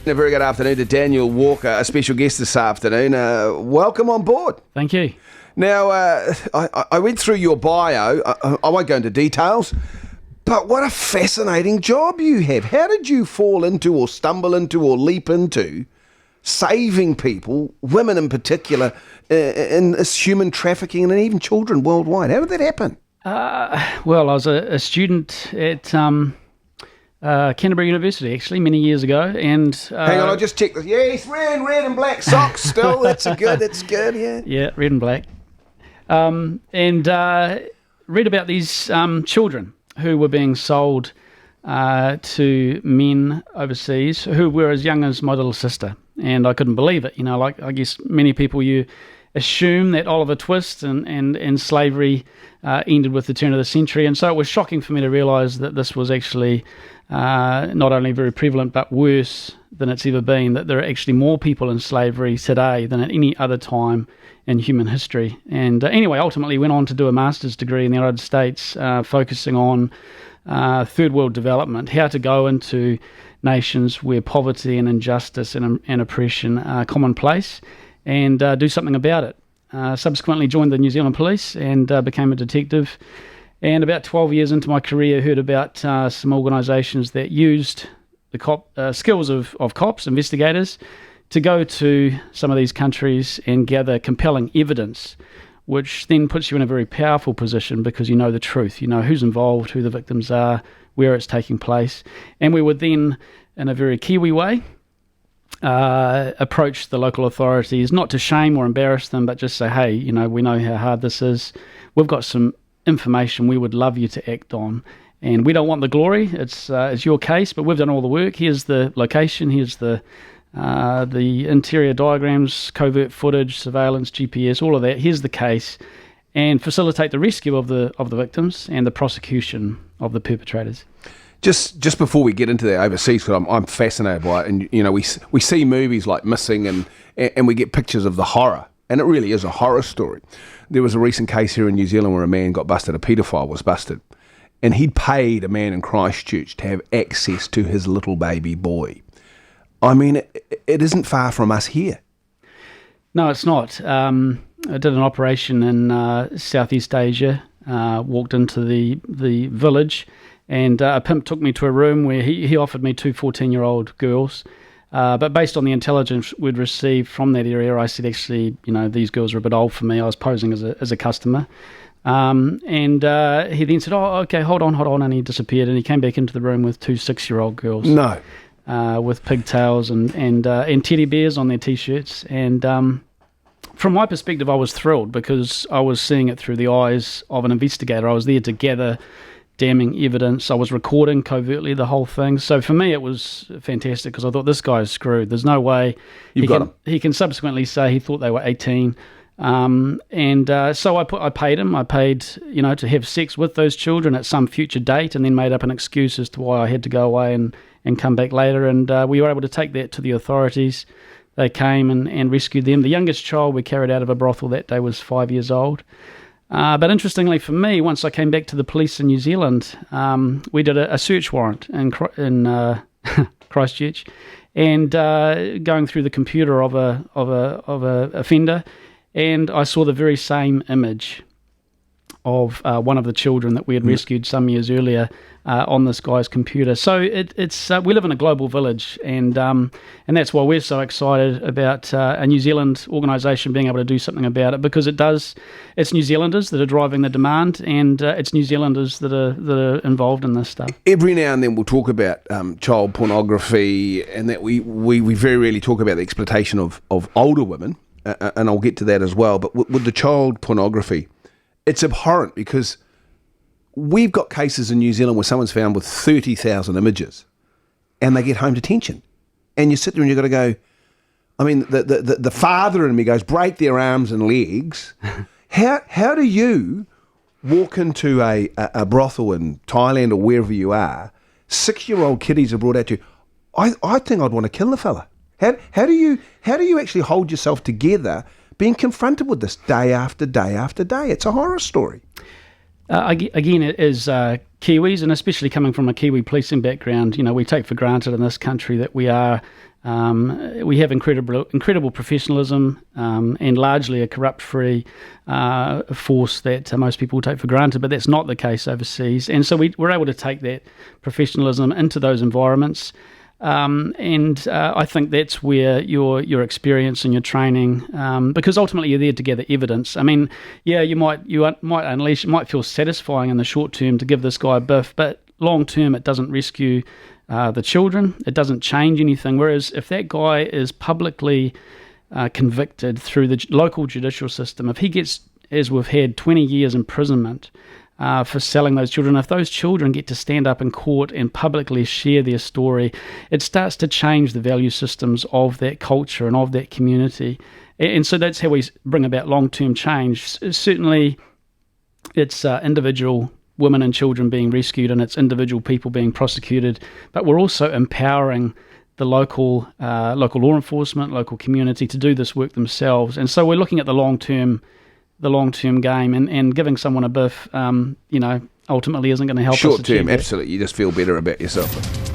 A very good afternoon to Daniel Walker, a special guest this afternoon. Welcome on board. Thank you. Now, I went through your bio. I won't go into details, but what a fascinating job you have. How did you fall into or stumble into or leap into saving people, women in particular, in human trafficking and even children worldwide? How did that happen? Well, I was a student at Canterbury University, actually, many years ago. And hang on, I'll just check this. Yes, red and black socks still. That's good, yeah. Yeah, red and black. And read about these children who were being sold to men overseas who were as young as my little sister. And I couldn't believe it. You know, like I guess many people, you assume that Oliver Twist and slavery ended with the turn of the century. And so it was shocking for me to realise that this was actually not only very prevalent but worse than it's ever been, that there are actually more people in slavery today than at any other time in human history. And anyway, ultimately went on to do a master's degree in the United States, focusing on third world development, how to go into nations where poverty and injustice and oppression are commonplace and do something about it. Subsequently joined the New Zealand Police and became a detective. And about 12 years into my career, heard about some organisations that used the skills of cops, investigators, to go to some of these countries and gather compelling evidence, which then puts you in a very powerful position because you know the truth. You know who's involved, who the victims are, where it's taking place. And we would then, in a very Kiwi way, approach the local authorities, not to shame or embarrass them, but just say, hey, you know, we know how hard this is. We've got some information we would love you to act on. And we don't want the glory. It's your case, but we've done all the work. Here's the location. Here's the interior diagrams, covert footage, surveillance, GPS, all of that. Here's the case, and facilitate the rescue of the victims and the prosecution of the perpetrators. Just before we get into that overseas, because I'm fascinated by it, and you know we see movies like Missing, and we get pictures of the horror, and it really is a horror story. There was a recent case here in New Zealand where a man got busted, a paedophile was busted, and he'd paid a man in Christchurch to have access to his little baby boy. I mean, it isn't far from us here. No, it's not. I did an operation in Southeast Asia, walked into the village, and a pimp took me to a room where he offered me two 14-year-old girls. But based on the intelligence we'd received from that area, I said, actually, you know, these girls are a bit old for me. I was posing as a customer. And he then said, oh, okay, hold on. And he disappeared, and he came back into the room with two 6-year-old girls. No. With pigtails and teddy bears on their T-shirts. And from my perspective, I was thrilled because I was seeing it through the eyes of an investigator. I was there to gather damning evidence. I was recording covertly the whole thing. So for me, it was fantastic because I thought, this guy is screwed. There's no way he can subsequently say he thought they were 18. So I paid him. I paid, you know, to have sex with those children at some future date, and then made up an excuse as to why I had to go away and come back later. And we were able to take that to the authorities. They came and rescued them. The youngest child we carried out of a brothel that day was 5 years old. But interestingly for me, once I came back to the police in New Zealand, we did a search warrant in Christchurch, and going through the computer of a offender, and I saw the very same image of one of the children that we had rescued some years earlier on this guy's computer. So it's we live in a global village, and that's why we're so excited about a New Zealand organisation being able to do something about it, because it's New Zealanders that are driving the demand, and it's New Zealanders that are involved in this stuff. Every now and then we'll talk about child pornography, and that we very rarely talk about the exploitation of older women, and I'll get to that as well. But with the child pornography, it's abhorrent because we've got cases in New Zealand where someone's found with 30,000 images and they get home detention. And you sit there and you've got to go, I mean, the father in me goes, break their arms and legs. How do you walk into a brothel in Thailand or wherever you are, 6-year-old kiddies are brought at you? I think I'd want to kill the fella. How do you actually hold yourself together being confronted with this day after day after day? It's a horror story. Again, it is Kiwis, and especially coming from a Kiwi policing background, you know, we take for granted in this country that we are We have incredible professionalism and largely a corrupt-free force that most people take for granted, but that's not the case overseas. And so we're able to take that professionalism into those environments. I think that's where your experience and your training, because ultimately you're there to gather evidence. I mean, yeah, you might unleash, it might feel satisfying in the short term to give this guy a biff, but long term it doesn't rescue the children. It doesn't change anything. Whereas if that guy is publicly convicted through the local judicial system, if he gets, as we've had, 20 years imprisonment for selling those children, if those children get to stand up in court and publicly share their story, it starts to change the value systems of that culture and of that community. And so that's how we bring about long-term change. Certainly it's individual women and children being rescued, and it's individual people being prosecuted, but we're also empowering the local law enforcement, local community to do this work themselves. And so we're looking at the long-term game, and giving someone a biff, ultimately isn't going to help us achieve short term, that. absolutely. You just feel better about yourself.